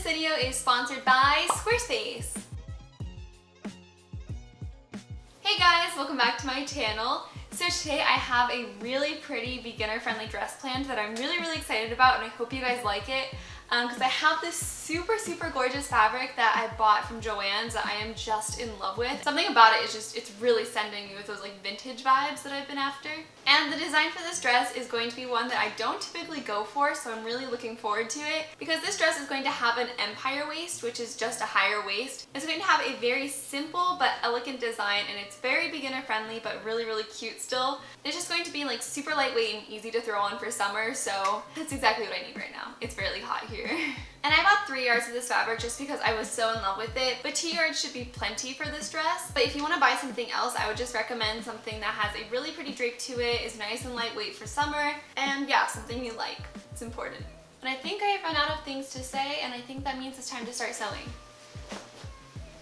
video is sponsored by Squarespace. Hey guys, welcome back to my channel. So today I have a really pretty beginner-friendly dress planned that I'm really excited about, and I hope you guys like it. Because I have this super gorgeous fabric that I bought from Joann's that I am just in love with. Something about it is just, it's really sending me with those like vintage vibes that I've been after. And the design for this dress is going to be one that I don't typically go for, so I'm really looking forward to it. Because this dress is going to have an empire waist, which is just a higher waist. It's going to have a very simple but elegant design, and it's very beginner friendly but really cute still. It's just going to be like super lightweight and easy to throw on for summer, so that's exactly what I need right now. It's fairly hot here. And I bought 3 yards of this fabric just because I was so in love with it, but 2 yards should be plenty for this dress. But if you want to buy something else, I would just recommend something that has a really pretty drape to it, is nice and lightweight for summer, and yeah, something you like. It's important. And I think I have run out of things to say, and I think that means it's time to start sewing.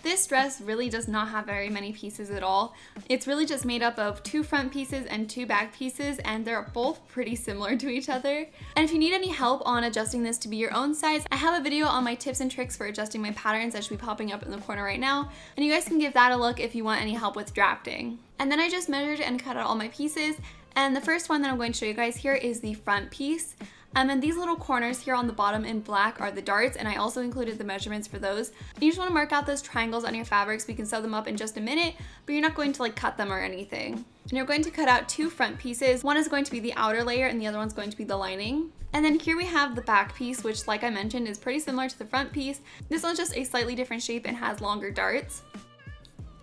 This dress really does not have very many pieces at all. It's really just made up of 2 front pieces and 2 back pieces, and they're both pretty similar to each other. And if you need any help on adjusting this to be your own size, I have a video on my tips and tricks for adjusting my patterns that should be popping up in the corner right now, and you guys can give that a look if you want any help with drafting. And then I just measured and cut out all my pieces, and the first one that I'm going to show you guys here is the front piece. And these little corners here on the bottom in black are the darts, and I also included the measurements for those. You just want to mark out those triangles on your fabrics. We can sew them up in just a minute, but you're not going to like cut them or anything. And you're going to cut out 2 front pieces. One is going to be the outer layer and the other one's going to be the lining. And then here we have the back piece, which like I mentioned is pretty similar to the front piece. This one's just a slightly different shape and has longer darts.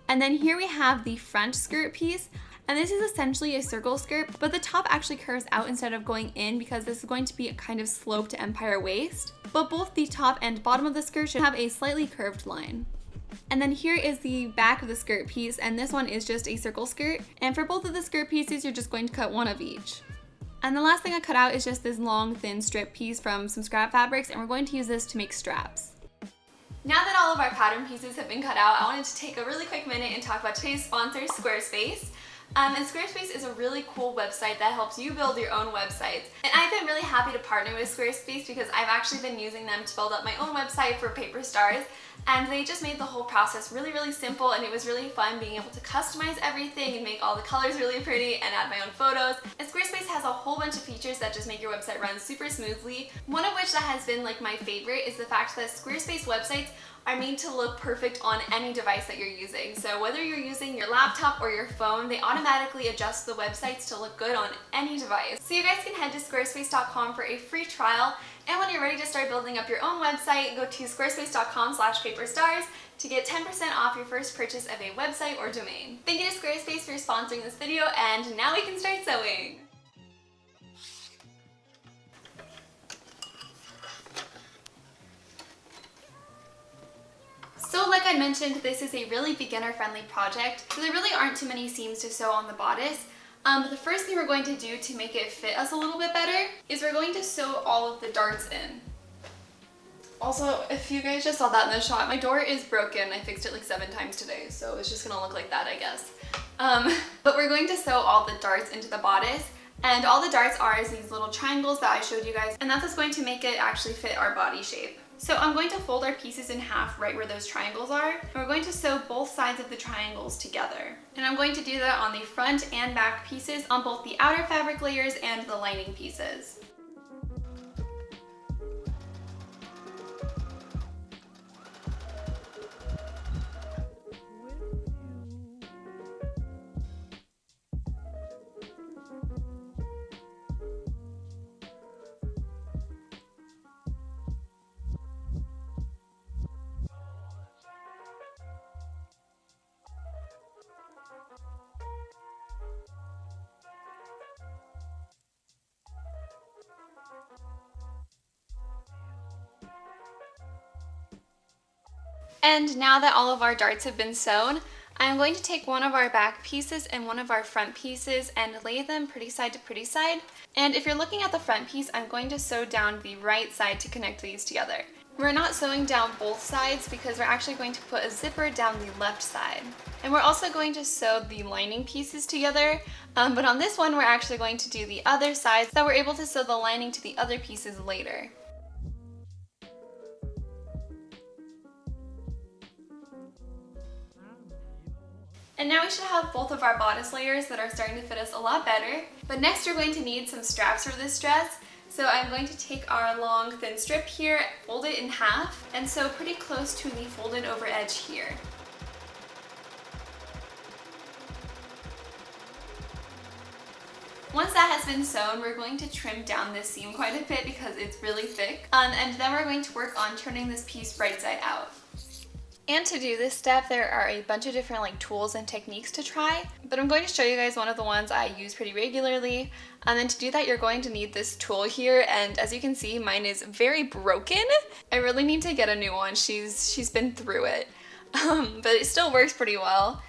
And then here we have the front skirt piece. And this is essentially a circle skirt, but the top actually curves out instead of going in because this is going to be a kind of sloped empire waist. But both the top and bottom of the skirt should have a slightly curved line. And then here is the back of the skirt piece, and this one is just a circle skirt. And for both of the skirt pieces, you're just going to cut one of each. And the last thing I cut out is just this long, thin strip piece from some scrap fabrics, and we're going to use this to make straps. Now that all of our pattern pieces have been cut out, I wanted to take a really quick minute and talk about today's sponsor, Squarespace. And Squarespace is a really cool website that helps you build your own websites. And I've been really happy to partner with Squarespace because I've actually been using them to build up my own website for PaperStxrs, and they just made the whole process really simple, and it was really fun being able to customize everything and make all the colors really pretty and add my own photos. And Squarespace has a whole bunch of features that just make your website run super smoothly. One of which that has been like my favorite is the fact that Squarespace websites are made to look perfect on any device that you're using. So whether you're using your laptop or your phone, they automatically adjust the websites to look good on any device. So you guys can head to squarespace.com for a free trial, and when you're ready to start building up your own website, go to squarespace.com/PaperStxrs to get 10% off your first purchase of a website or domain. Thank you to Squarespace for sponsoring this video, and now we can start sewing. So like I mentioned, this is a really beginner-friendly project, so there really aren't too many seams to sew on the bodice. But the first thing we're going to do to make it fit us a little bit better is we're going to sew all of the darts in. Also, if you guys just saw that in the shot, my door is broken. I fixed it like 7 times today, so it's just gonna look like that, I guess. But we're going to sew all the darts into the bodice, and all the darts are is these little triangles that I showed you guys, and that's what's going to make it actually fit our body shape. So I'm going to fold our pieces in half right where those triangles are, and we're going to sew both sides of the triangles together. And I'm going to do that on the front and back pieces on both the outer fabric layers and the lining pieces. And now that all of our darts have been sewn, I'm going to take one of our back pieces and one of our front pieces and lay them pretty side to pretty side. And if you're looking at the front piece, I'm going to sew down the right side to connect these together. We're not sewing down both sides because we're actually going to put a zipper down the left side. And we're also going to sew the lining pieces together, but on this one we're actually going to do the other side so that we're able to sew the lining to the other pieces later. And now we should have both of our bodice layers that are starting to fit us a lot better. But next we're going to need some straps for this dress. So I'm going to take our long thin strip here, fold it in half, and sew pretty close to the folded over edge here. Once that has been sewn, we're going to trim down this seam quite a bit because it's really thick. And then we're going to work on turning this piece right side out. And to do this step, there are a bunch of different tools and techniques to try, but I'm going to show you guys one of the ones I use pretty regularly. And then to do that, you're going to need this tool here, and as you can see, mine is very broken. I really need to get a new one. She's been through it, but it still works pretty well.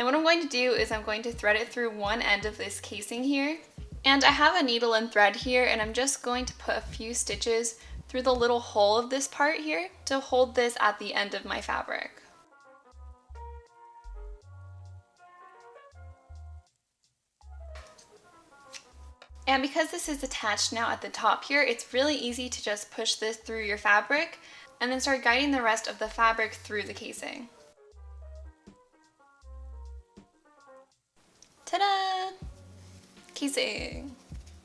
And what I'm going to do is I'm going to thread it through one end of this casing here. And I have a needle and thread here, and I'm just going to put a few stitches through the little hole of this part here to hold this at the end of my fabric. And because this is attached now at the top here, it's really easy to just push this through your fabric and then start guiding the rest of the fabric through the casing. Ta-da! Casing!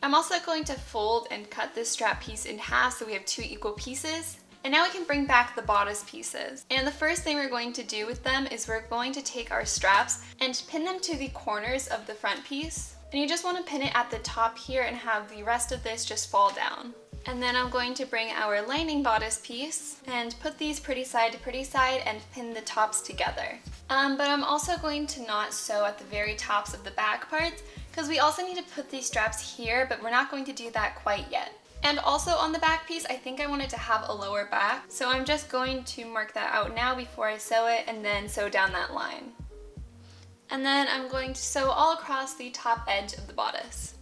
I'm also going to fold and cut this strap piece in half so we have 2 equal pieces. And now we can bring back the bodice pieces. And the first thing we're going to do with them is we're going to take our straps and pin them to the corners of the front piece. And you just want to pin it at the top here and have the rest of this just fall down. And then I'm going to bring our lining bodice piece and put these pretty side to pretty side and pin the tops together. But I'm also going to not sew at the very tops of the back parts because we also need to put these straps here, but we're not going to do that quite yet. And also on the back piece, I think I wanted to have a lower back, so I'm just going to mark that out now before I sew it and then sew down that line. And then I'm going to sew all across the top edge of the bodice.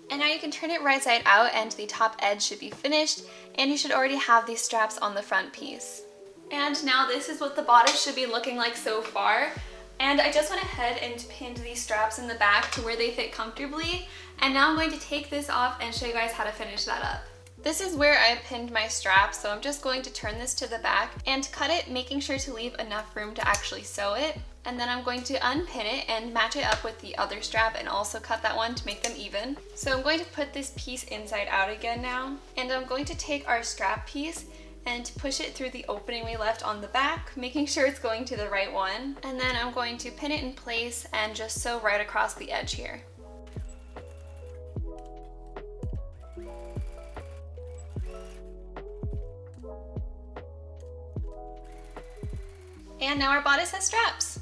And now you can turn it right side out and the top edge should be finished, and you should already have these straps on the front piece. And now this is what the bodice should be looking like so far. And I just went ahead and pinned these straps in the back to where they fit comfortably. And now I'm going to take this off and show you guys how to finish that up. This is where I pinned my strap, so I'm just going to turn this to the back and cut it, making sure to leave enough room to actually sew it. And then I'm going to unpin it and match it up with the other strap and also cut that one to make them even. So I'm going to put this piece inside out again now. And I'm going to take our strap piece and push it through the opening we left on the back, making sure it's going to the right one. And then I'm going to pin it in place and just sew right across the edge here. And now our bodice has straps.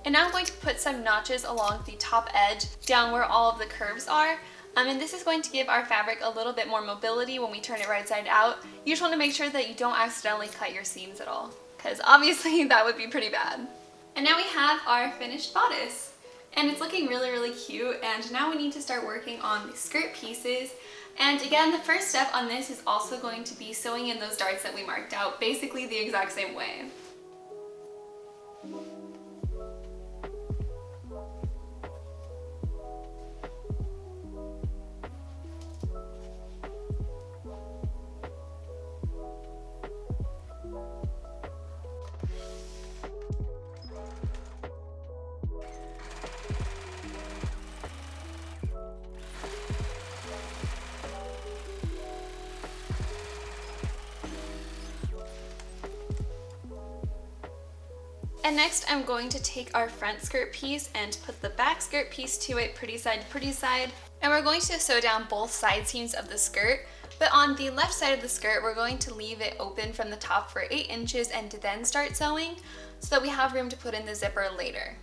And now I'm going to put some notches along the top edge down where all of the curves are. And this is going to give our fabric a little bit more mobility when we turn it right side out. You just want to make sure that you don't accidentally cut your seams at all, because obviously that would be pretty bad. And now we have our finished bodice. And it's looking really, really cute. And now we need to start working on the skirt pieces. And again, the first step on this is also going to be sewing in those darts that we marked out, basically the exact same way. And next I'm going to take our front skirt piece and put the back skirt piece to it pretty side to pretty side. And we're going to sew down both side seams of the skirt, but on the left side of the skirt we're going to leave it open from the top for 8 inches and then start sewing so that we have room to put in the zipper later.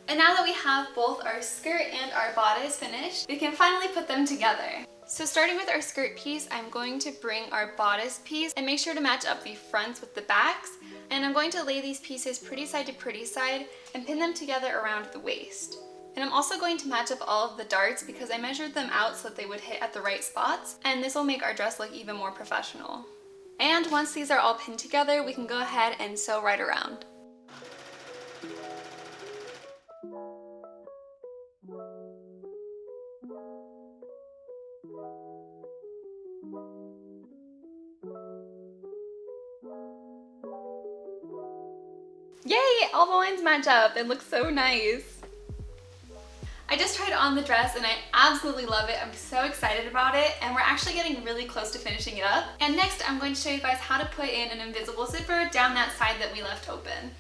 And now that we have both our skirt and our bodice finished, we can finally put them together. So starting with our skirt piece, I'm going to bring our bodice piece and make sure to match up the fronts with the backs. And I'm going to lay these pieces pretty side to pretty side and pin them together around the waist. And I'm also going to match up all of the darts because I measured them out so that they would hit at the right spots, and this will make our dress look even more professional. And once these are all pinned together, we can go ahead and sew right around. Yay! All the lines match up. It looks so nice. I just tried on the dress and I absolutely love it. I'm so excited about it, and we're actually getting really close to finishing it up. And next I'm going to show you guys how to put in an invisible zipper down that side that we left open.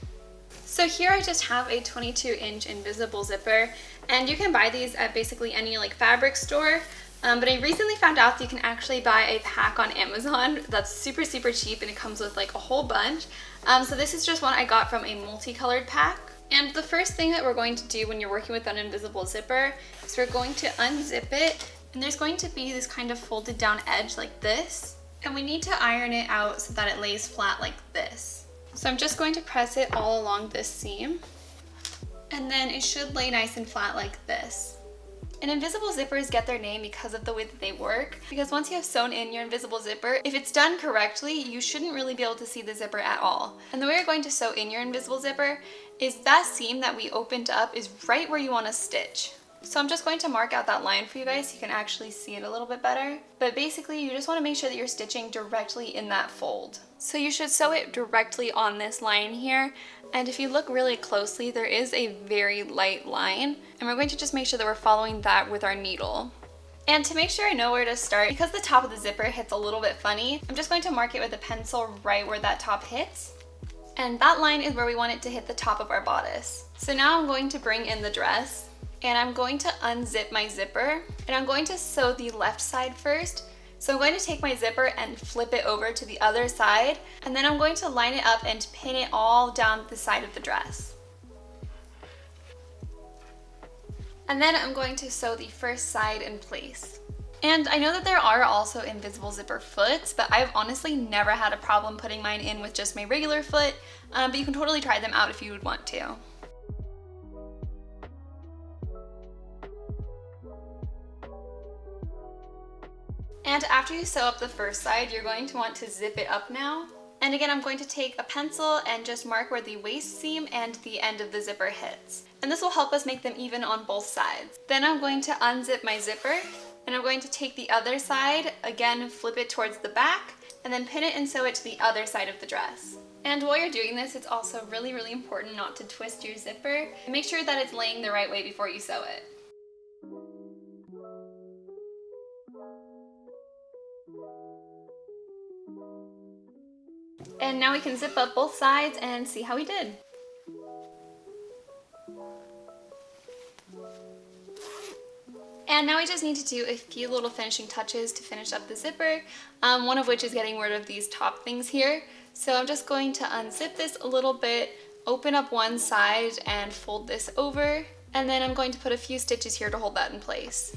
So here I just have a 22-inch invisible zipper, and you can buy these at basically any like fabric store. But I recently found out that you can actually buy a pack on Amazon that's super cheap, and it comes with like a whole bunch. So this is just one I got from a multicolored pack. And the first thing that we're going to do when you're working with an invisible zipper is we're going to unzip it, and there's going to be this kind of folded down edge like this. And we need to iron it out so that it lays flat like this. So I'm just going to press it all along this seam, and then it should lay nice and flat like this. And invisible zippers get their name because of the way that they work, because once you have sewn in your invisible zipper, if it's done correctly, you shouldn't really be able to see the zipper at all. And the way you're going to sew in your invisible zipper is that seam that we opened up is right where you want to stitch. So I'm just going to mark out that line for you guys so you can actually see it a little bit better. But basically you just want to make sure that you're stitching directly in that fold. So you should sew it directly on this line here. And if you look really closely, there is a very light line, and we're going to just make sure that we're following that with our needle. And to make sure I know where to start, because the top of the zipper hits a little bit funny, I'm just going to mark it with a pencil right where that top hits. And that line is where we want it to hit the top of our bodice. So now I'm going to bring in the dress, and I'm going to unzip my zipper, and I'm going to sew the left side first. So I'm going to take my zipper and flip it over to the other side, and then I'm going to line it up and pin it all down the side of the dress. And then I'm going to sew the first side in place. And I know that there are also invisible zipper foots, but I've honestly never had a problem putting mine in with just my regular foot, but you can totally try them out if you would want to. And after you sew up the first side, you're going to want to zip it up now. And again, I'm going to take a pencil and just mark where the waist seam and the end of the zipper hits. And this will help us make them even on both sides. Then I'm going to unzip my zipper, and I'm going to take the other side, again flip it towards the back, and then pin it and sew it to the other side of the dress. And while you're doing this, it's also really important not to twist your zipper. Make sure that it's laying the right way before you sew it. And now we can zip up both sides and see how we did. And now we just need to do a few little finishing touches to finish up the zipper, one of which is getting rid of these top things here. So I'm just going to unzip this a little bit, open up one side and fold this over, and then I'm going to put a few stitches here to hold that in place.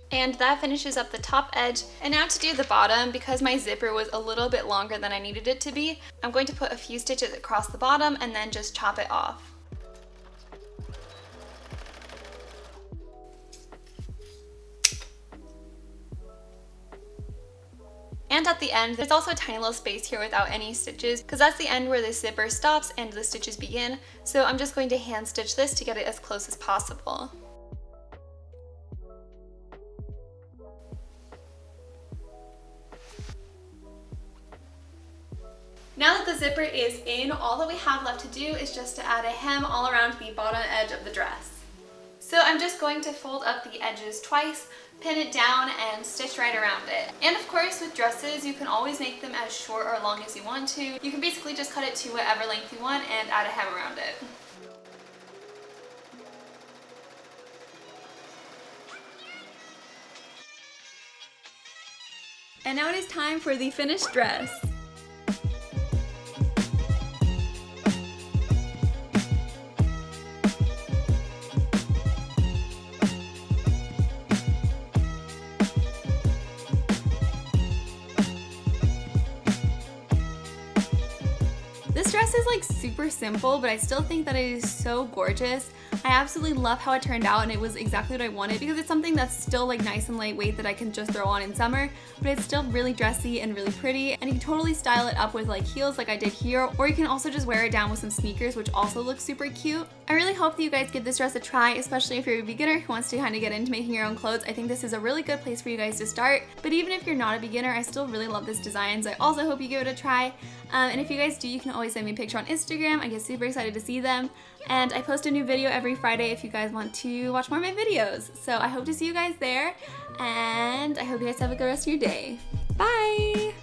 And that finishes up the top edge. And now to do the bottom, because my zipper was a little bit longer than I needed it to be, I'm going to put a few stitches across the bottom and then just chop it off. And at the end, there's also a tiny little space here without any stitches, because that's the end where the zipper stops and the stitches begin. So I'm just going to hand stitch this to get it as close as possible. Now that the zipper is in, all that we have left to do is just to add a hem all around the bottom edge of the dress. So I'm just going to fold up the edges twice, pin it down, and stitch right around it. And of course, with dresses, you can always make them as short or long as you want to. You can basically just cut it to whatever length you want and add a hem around it. And now it is time for the finished dress. This dress dress is like super simple, but I still think that it is so gorgeous. I absolutely love how it turned out, and it was exactly what I wanted because it's something that's still like nice and lightweight that I can just throw on in summer, but it's still really dressy and really pretty, and you can totally style it up with like heels like I did here, or you can also just wear it down with some sneakers, which also looks super cute. I really hope that you guys give this dress a try, especially if you're a beginner who wants to kind of get into making your own clothes. I think this is a really good place for you guys to start, but even if you're not a beginner, I still really love this design, so I also hope you give it a try. And if you guys do, you can always send me a picture on Instagram. I get super excited to see them. And I post a new video every Friday if you guys want to watch more of my videos. So I hope to see you guys there, and I hope you guys have a good rest of your day. Bye!